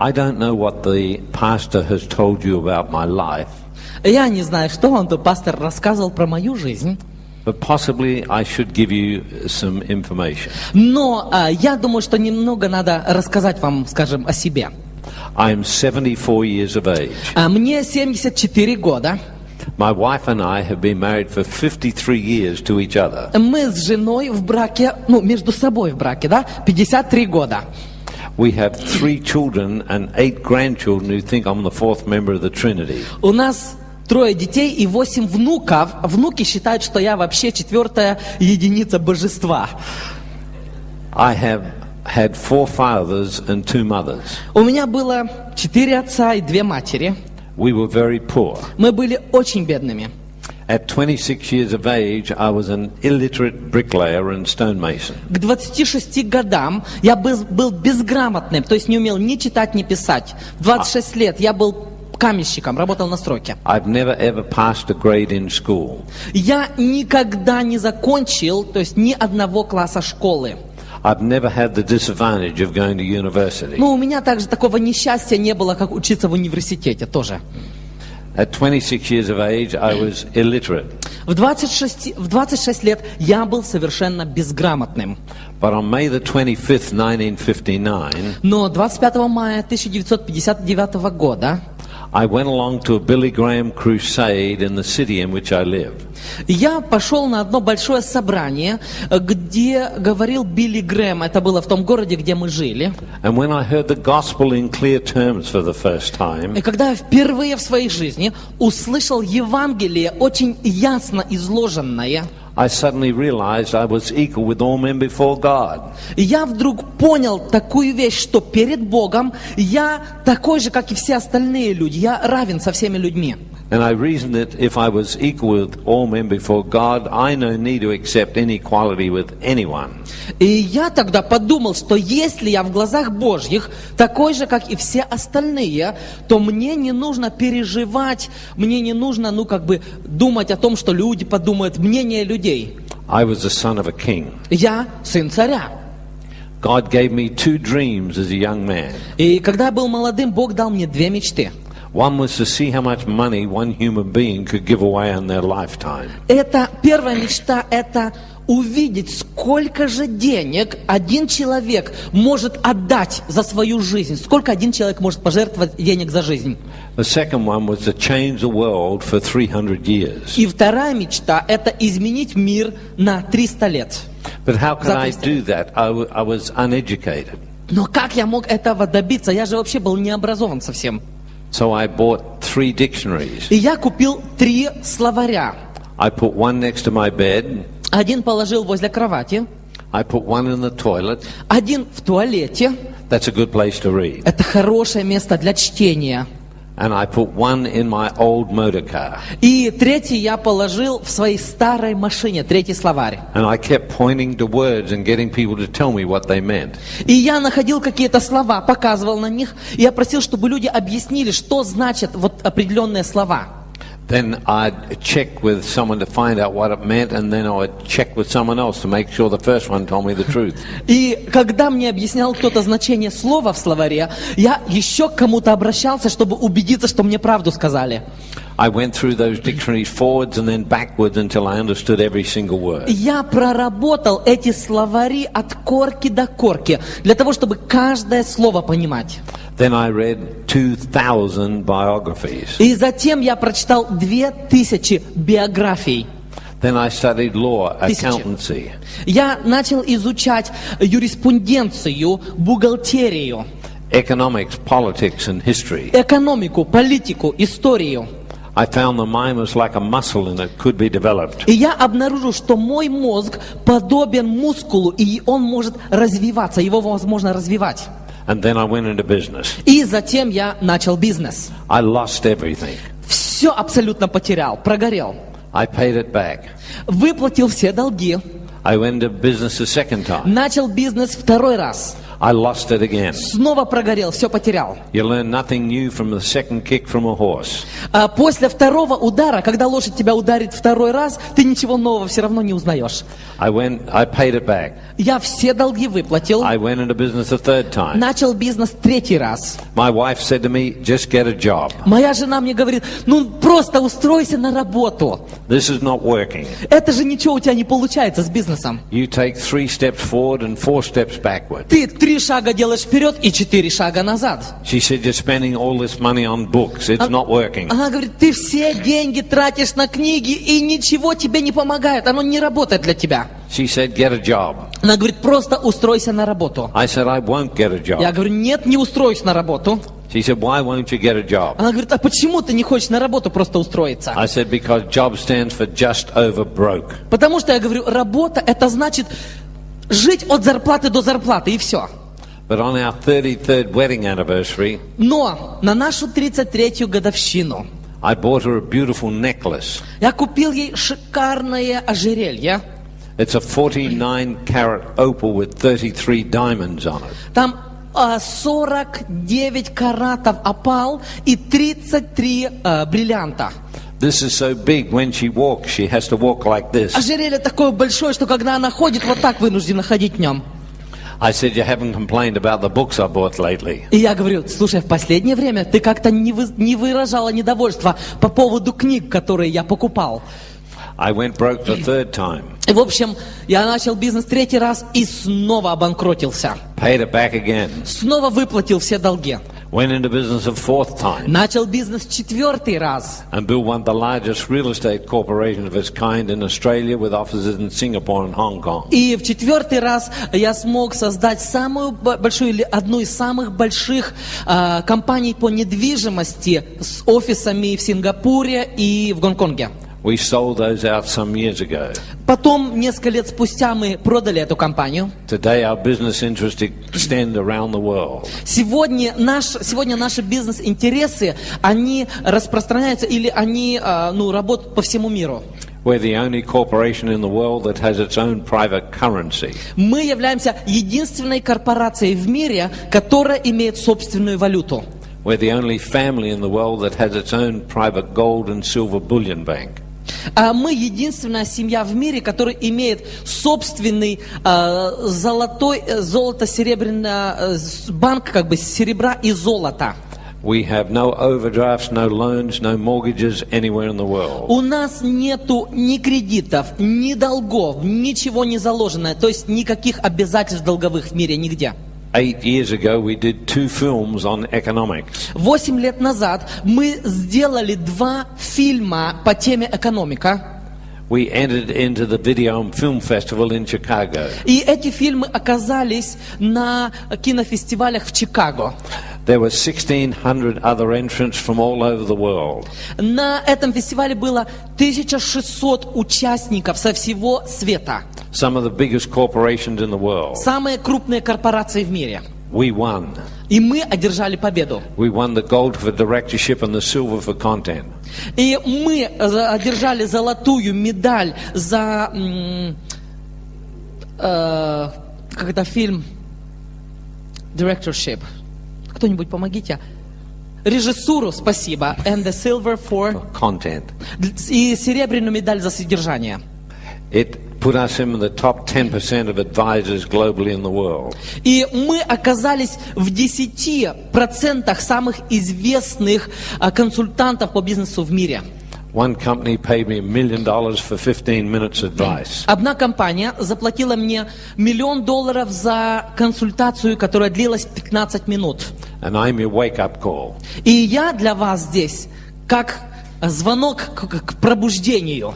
I don't know what the pastor has told you about my life, Я не знаю, что вам тут пастор рассказывал про мою жизнь, but possibly I should give you some information. но я думаю, что немного надо рассказать вам, скажем, о себе. I'm 74 years of age. Мне 74 года. My wife and I have been married for 53 years to each other. Мы с женой в браке, между собой в браке, да, 53 года. We have 3 children and 8 grandchildren who think I'm the 4th member of the Trinity. У нас 3 детей и 8 внуков. Внуки считают, что я вообще 4-я единица божества. I have had 4 fathers and 2 mothers. У меня было 4 отца и 2 матери. We were very poor. Мы были очень бедными. At 26 years of age, I was an illiterate bricklayer and stonemason. К 26 годам я был безграмотным, то есть не умел ни читать, ни писать. В 26 лет я был каменщиком, работал на стройке. I've never ever passed a grade in school. Я никогда не закончил, то есть ни одного класса школы. I've never had the disadvantage of going to university. У меня также такого несчастья не было, как учиться в университете тоже. At 26 years of age, I was illiterate. В 26 лет я был совершенно безграмотным. But on May the 25th, 1959, Но 25 мая 1959 года I went along to a Billy Graham crusade in the city in which I live. я пошел на одно большое собрание, где говорил Билли Грэм. Это было в том городе, где мы жили. And when I heard the gospel in clear terms for the first time, И когда я впервые в своей жизни услышал Евангелие очень ясно изложенное, I suddenly realized I was equal with all men before God. я вдруг понял такую вещь, что перед Богом я такой же, как и все остальные люди. Я равен со всеми людьми. And I reasoned that if I was equal with all men before God, I no need to accept inequality with anyone. И я тогда подумал, что если я в глазах Божьих такой же, как и все остальные, то мне не нужно переживать, мне не нужно, думать о том, что люди подумают, мнение людей. I was the son of a king. Я сын царя. God gave me 2 dreams as a young man. И когда я был молодым, Бог дал мне 2 мечты. One was to see how much money one human being could give away in their lifetime. Первая мечта – это увидеть, сколько же денег один человек может отдать за свою жизнь, сколько один человек может пожертвовать денег за жизнь. The second one was to change the world for 300 years. И вторая мечта – это изменить мир на 300 лет. But how could I do that? I was uneducated. Но как я мог этого добиться? Я же вообще был не образован совсем. So I bought 3 dictionaries. И я купил 3 словаря. I put one next to my bed. Один положил возле кровати. I put one in the toilet. Один в туалете. That's a good place to read. Это хорошее место для чтения. And I put one in my old motor car. И 3 я положил в своей старой машине, 3 словарь. And I kept pointing to words and getting people to tell me what they meant. И я находил какие-то слова, показывал на них, и я просил, чтобы люди объяснили, что значат определенные слова. Then I'd check with someone to find out what it meant, and then I'd check with someone else to make sure the first one told me the truth. И когда мне объяснял кто-то значение слова в словаре, я еще к кому-то обращался, чтобы убедиться, что мне правду сказали. I went through those dictionaries forwards and then backwards until I understood every single word. Я проработал эти словари от корки до корки, для того, чтобы каждое слово понимать. Then I read 2,000 biographies. И затем я прочитал 2000 биографий. Then I studied law, accountancy. Я начал изучать юриспруденцию, бухгалтерию, Economics, politics and history. экономику, политику, историю. I found the mind was like a muscle and it could be developed. И я обнаружил, что мой мозг подобен мускулу, и он может развиваться, его возможно развивать. And then I went into business. И затем я начал бизнес. I lost everything. Все абсолютно потерял, прогорел. I paid it back. Выплатил все долги. I went into business a second time. Начал бизнес 2 раз. I lost it again. Снова прогорел, все потерял. You learn nothing new from the second kick from a horse. После второго удара, когда лошадь тебя ударит второй раз, ты ничего нового все равно не узнаешь. I paid it back. Я все долги выплатил. I went into business a third time. Начал бизнес третий раз. My wife said to me, just get a job. Моя жена мне говорит, ну просто устройся на работу. This is not working. Это же ничего у тебя не получается с бизнесом. You take 3 steps forward and 4 steps backward. Ты 3 шага делаешь вперед и 4 шага назад. She said, you're spending all this money on books. It's not working. Она говорит, ты все деньги тратишь на книги и ничего тебе не помогает. Оно не работает для тебя. She said, get a job. Она говорит, просто устройся на работу. I said, I won't get a job. Я говорю, нет, не устроюсь на работу. She said, why won't you get a job? Она говорит, а почему ты не хочешь на работу просто устроиться? I said, because job stands for just over broke. Потому что я говорю, работа это значит жить от зарплаты до зарплаты и все. But on our 33rd wedding anniversary, Но на нашу 33-ю годовщину I bought her a beautiful necklace. я купил ей шикарное ожерелье. It's a 49-carat opal with 33 diamonds on it. Там 49 каратов опал и 33 бриллианта. This is so big, when she walks, she has to walk like this. Ожерелье такое большое, что когда она ходит, вот так вынуждена ходить в нем. I said, you haven't complained about the books I bought lately. И я говорю, слушай, в последнее время ты как-то не выражала недовольства по поводу книг, которые я покупал. I went broke the third time. И в общем, я начал бизнес третий раз и снова обанкротился. Paid it back again. Снова выплатил все долги. Went into business a fourth time. Начал бизнес четвертый раз. And built one of the largest real estate corporations of its kind in Australia with offices in Singapore and Hong Kong. И в четвертый раз я смог создать самую большую или одну из самых больших компаний по недвижимости с офисами в Сингапуре и в Гонконге. We sold those out some years ago. Потом, несколько лет спустя, мы продали эту компанию. Today our business interests extend around the world. Сегодня наши бизнес-интересы, они распространяются или они работают по всему миру. We're the only corporation in the world that has its own private currency. Мы являемся единственной корпорацией в мире, которая имеет собственную валюту. We're the only family in the world that has its own private gold and silver bullion bank. Мы единственная семья в мире, которая имеет собственный золото-серебряный банк, как бы серебра и золота. We have no overdrafts, no loans, no mortgages anywhere in the world. У нас нету ни кредитов, ни долгов, ничего не заложено, то есть никаких обязательств долговых в мире нигде. 8 years ago we did 2 films on economics. 8 лет назад мы сделали 2 фильма по теме экономика. We entered into the Video and Film Festival in Chicago. И эти фильмы оказались на кинофестивалях в Чикаго. There were 1,600 other entrants from all over the world. На этом фестивале было 1600 участников со всего света. Some of the biggest corporations in the world. Самые крупные корпорации в мире. We won. И мы одержали победу. We won the gold for directorship and the silver for content. И мы одержали золотую медаль за когда фильм directorship. Кто-нибудь помогите? Режиссуру, спасибо. And the silver for content. И серебряную медаль за содержание. It put us in the top 10% of advisors globally in the world. И мы оказались в 10% самых известных консультантов по бизнесу в мире. One company paid me $1 million for 15 minutes advice. Одна компания заплатила мне $1 миллион за консультацию, которая длилась 15 минут. And I'm your wake-up call. И я для вас здесь как звонок к пробуждению.